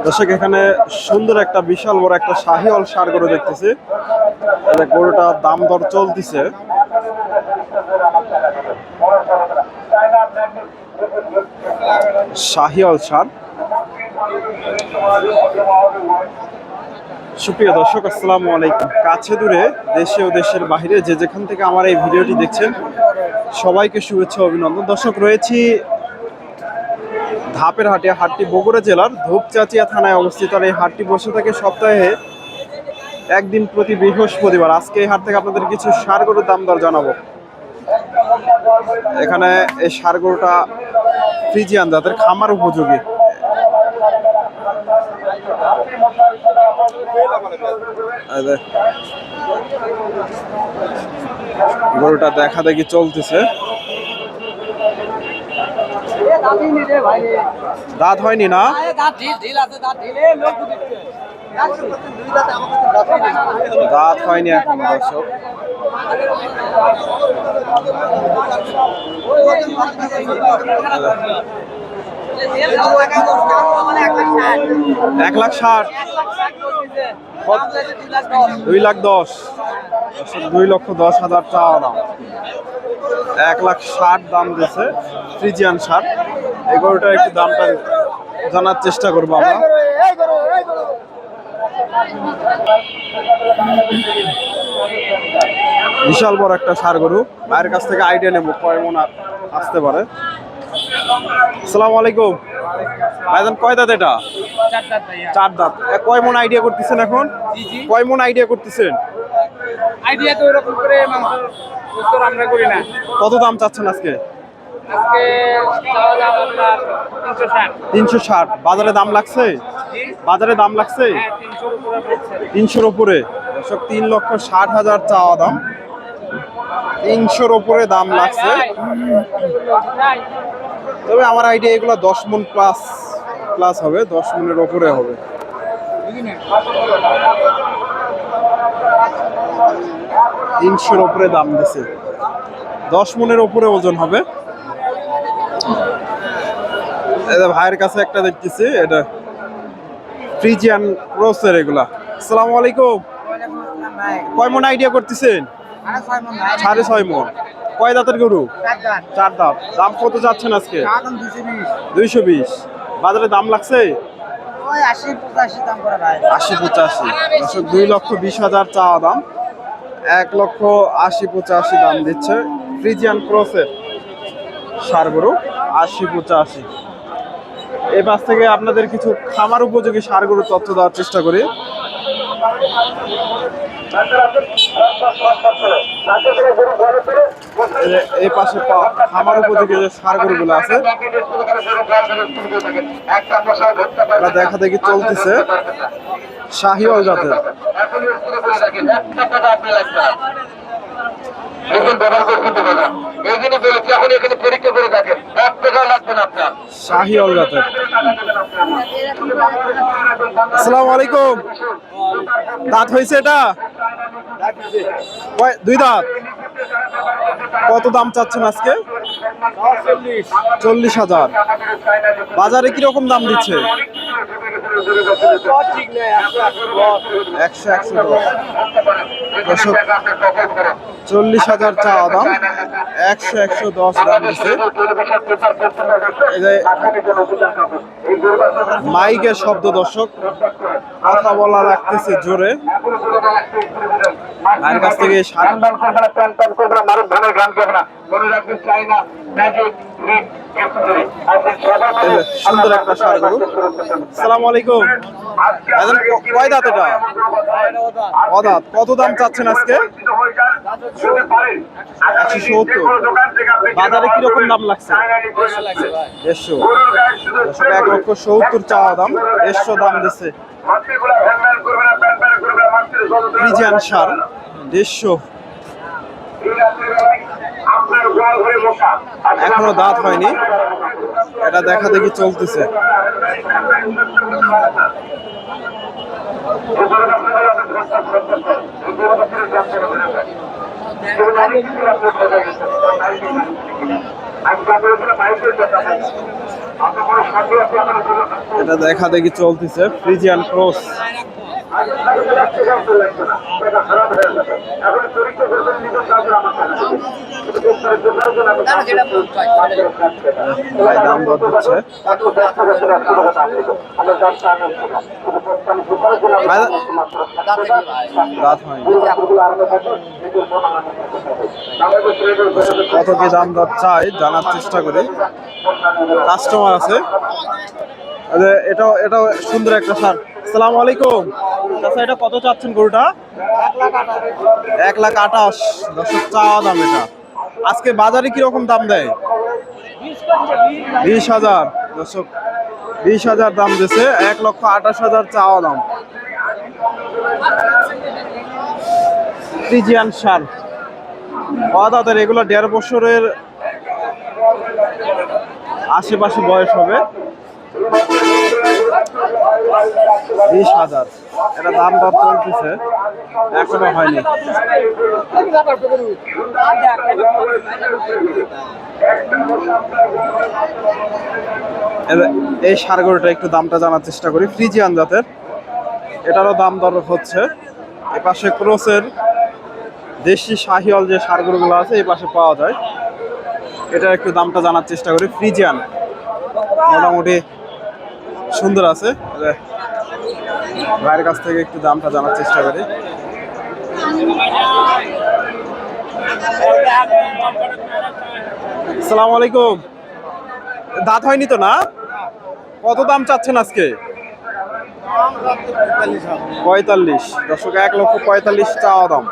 দর্শক এখানে সুন্দর একটা বিশাল বড় একটা শাহিওয়াল ষাঁড় গরু দেখতেছি। গরুটা দাম দর চলতেছে। শাহিওয়াল ষাঁড়। সুপ্রিয় দর্শক, আসসালামু আলাইকুম। কাছে দূরে দেশে ও দেশের বাইরে যে যেখান থেকে আমার এই ভিডিওটি দেখছেন সবাইকে শুভেচ্ছা অভিনন্দন। দর্শক, রয়েছি ধাপের হাটে। হাটটি বগুড়া জেলার ধূপচাচিয়া থানায় অবস্থিত। আর এই হাটটি বসে থাকে সপ্তাহে একদিন প্রতি বৃহস্পতিবার। আজকে এই হাট থেকে আপনাদের কিছু ষাঁড় গরুর দাম দর জানাবো। এখানে এই ষাঁড় গরুটা ফ্রিজিয়ান জাতের, খামার উপযোগী। গরুটা দেখা দেখি চলতেছে। দাঁত হয়নি না? দাঁত হয়নি এখন দর্শক। এক লাখ 60, 2,10,000, 2,10,000 চাওয়া দাম। 1,60,000 দাম দিয়েছে ফ্রিজিয়ান ষাঁড়। এই গরুটার একটু দামটা জানার চেষ্টা করবো আমরা। বিশাল বড় একটা ষাঁড় গরু। ভাইয়ের কাছ থেকে আইডিয়া নেবো কয় মন আসতে পারে। আসসালামু আলাইকুম ভাইজান, কয় দাঁত এটা? 4 দাঁত। কয় মন আইডিয়া করতেছেন এখন? কয় মন আইডিয়া করতেছেন? আইডিয়া তো এরকম করে মাংসের উত্তর আমরা করি না। কত দাম চাচ্ছেন আজকে? আজকে চাওয়া দাম আপনার 360। 360 বাজারে দাম লাগছে? বাজারে দাম লাগছে? হ্যাঁ, 300-র উপরে পড়ছে। 300-র উপরে। দর্শক, 3,60,000 চাওয়া দাম। 300-র উপরে দাম লাগছে। তবে আমার আইডিয়া এগুলো 10 মন প্লাস হবে, 10 মনের উপরে হবে। 300-র উপরে দাম দিছে। 10 মনের উপরে ওজন হবে। এটা ভাইয়ের কাছে একটা দেখতেছি, এটা ফ্রিজিয়ান ক্রসের এগুলা। আসসালামু আলাইকুম। কয় মন আইডিয়া করতেছেন? 6.5 মন। কয় দাঁতের গরু? 4 দাঁত। দাম কত যাচ্ছেন আজকে? 220। বাজারে দাম লাগছে? 80-85। দর্শক, 2,20,000 চাওয়া দাম, 1,80,85 দাম দিচ্ছে ফ্রিজিয়ান ক্রসের ষাঁড় গরু। 80-85। এই পাশ থেকে আপনাদের কিছু খামার উপযোগী ষাঁড় গরুর তথ্য দেওয়ার চেষ্টা করি। এই পাশে খামার উপযোগী যে ষাঁড় গরুগুলো আছে দেখা দেখি চলতেছে শাহিওয়াল জাতের। শাহিওয়াল জাতের। আসসালামু আলাইকুম। দাঁত হয়েছে এটা? 2 দাঁত। কত দাম চাচ্ছেন আজকে? 40,000। বাজারে কিরকম দাম দিচ্ছে? 40,000 চাওয়া দাম, 110 দাম দিচ্ছে। মাইকের শব্দ দর্শক, কথা বলা লাগতেছে জোরে। ভাইয়ের কাছ থেকে সুন্দর একটা ষাঁড় গরু। আসসালামু আলাইকুম। কয় দাঁত এটা? অদাঁত। কত দাম চাচ্ছেন আজকে? 170। বাজারে কিরকম দাম লাগছে? 150। 1,70,000 চাওয়া দাম, 150 দাম দিচ্ছে ফ্রিজিয়ান ষাঁড়। 150। এখনো দাঁত হয়নি, এটা দেখা দেখি চলতেছে। এটা দেখা দেখি চলতেছে ফ্রিজিয়ান ক্রস। ভাই দাম দর দিচ্ছে। রাত হয়নি। কত কি দাম দর চাই জানার চেষ্টা করি। কাস্টমার আছে। এটাও এটাও সুন্দর একটা সার। আসসালামু আলাইকুম। আচ্ছা, এটা কত চাচ্ছেন গরুটা? 1,28,000 দর্শক চাওয়া দাম এটা। আজকে বাজারে কিরকম দাম দেয়? 20,000 দর্শক, 20,000 দাম দিচ্ছে। 1,28,000 চাওয়া দাম। ফ্রিজিয়ান সার দাদার এগুলো 1.5 বছরের আশেপাশে বয়স হবে। 20,000 এটা দাম দর চলতেছে, এখনো হয়নি। এই ষাঁড় গরুটা একটু দামটা জানার চেষ্টা করি। ফ্রিজিয়ান জাতের, এটারও দাম দর হচ্ছে। এ পাশে ক্রসের দেশি শাহিওয়াল যে ষাঁড় গরুগুলো আছে এই পাশে পাওয়া যায়। এটার একটু দামটা জানার চেষ্টা করি। ফ্রিজিয়ান মোটামুটি সুন্দর আছে। ভাইয়ের কাছ থেকে একটু দামটা জানার চেষ্টা করি। আসসালামু আলাইকুম। দাঁত হয়নি তো না? কত দাম চাচ্ছেন আজকে? 45 দর্শক, 1,45,000 চাওয়া দাম।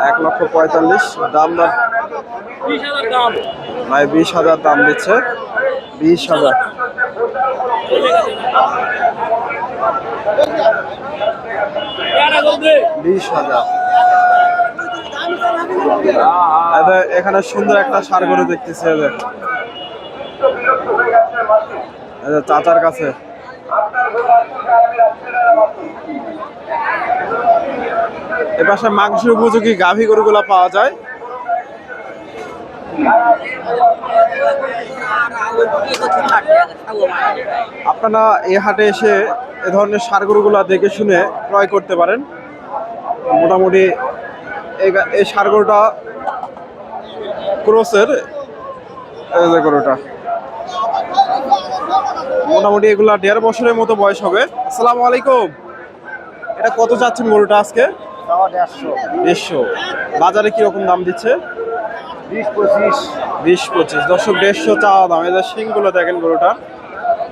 এক লক্ষ 45 দাম দর। ভাই 20,000 দাম দিচ্ছে। 20,000। এখানে সুন্দর একটা ষাঁড় গরু দেখতেছি চাচার কাছে। এপাশে মাংস উপযোগী গাভী গরুগুলা পাওয়া যায়। আপনারা এই হাটে এসে এ ধরনের ষাঁড় গরুগুলা দেখে শুনে ক্রয় করতে পারেন। মোটামুটি এই ষাঁড় গরুটা ক্রসের গরুটা মোটামুটি এগুলা 1.5 বছরের মতো বয়স হবে। আসসালামু আলাইকুম। এটা কত চাচ্ছেন গরুটা আজকে? 150। বাজারে কিরকম দাম দিচ্ছে? 20-25 দর্শক, 150 চাওয়া দাম। এদের শিং গুলো দেখেন, গরুটা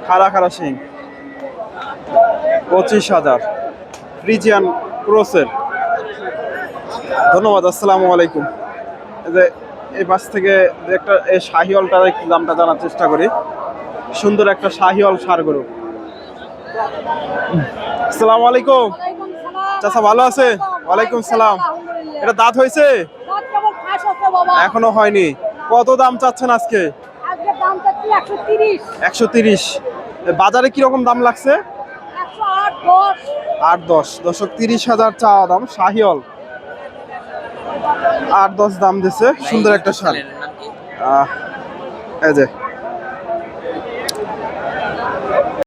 খাড়া খাড়া শিং। 25,000 ফ্রিজিয়ান ক্রসের। ধন্যবাদ। আসসালামু আলাইকুম। এই পাশ থেকে একটা এই শাহিওয়ালটার একটু দামটা জানার চেষ্টা করি। সুন্দর একটা শাহিওয়াল ষাঁড় গরু। আসসালামু আলাইকুম। চাচা ভালো আছে? ওয়ালাইকুম সালাম। এটা দাঁত হয়েছে? এখনো হয়নি। কত দাম চাচ্ছেন আজকে? 130। বাজারে কিরকম দাম লাগছে? 8-10 দর্শক, 30,000 চাওয়া দাম। শাহিওয়াল 8-10 দাম দিচ্ছে। সুন্দর একটা ষাঁড়। এই যে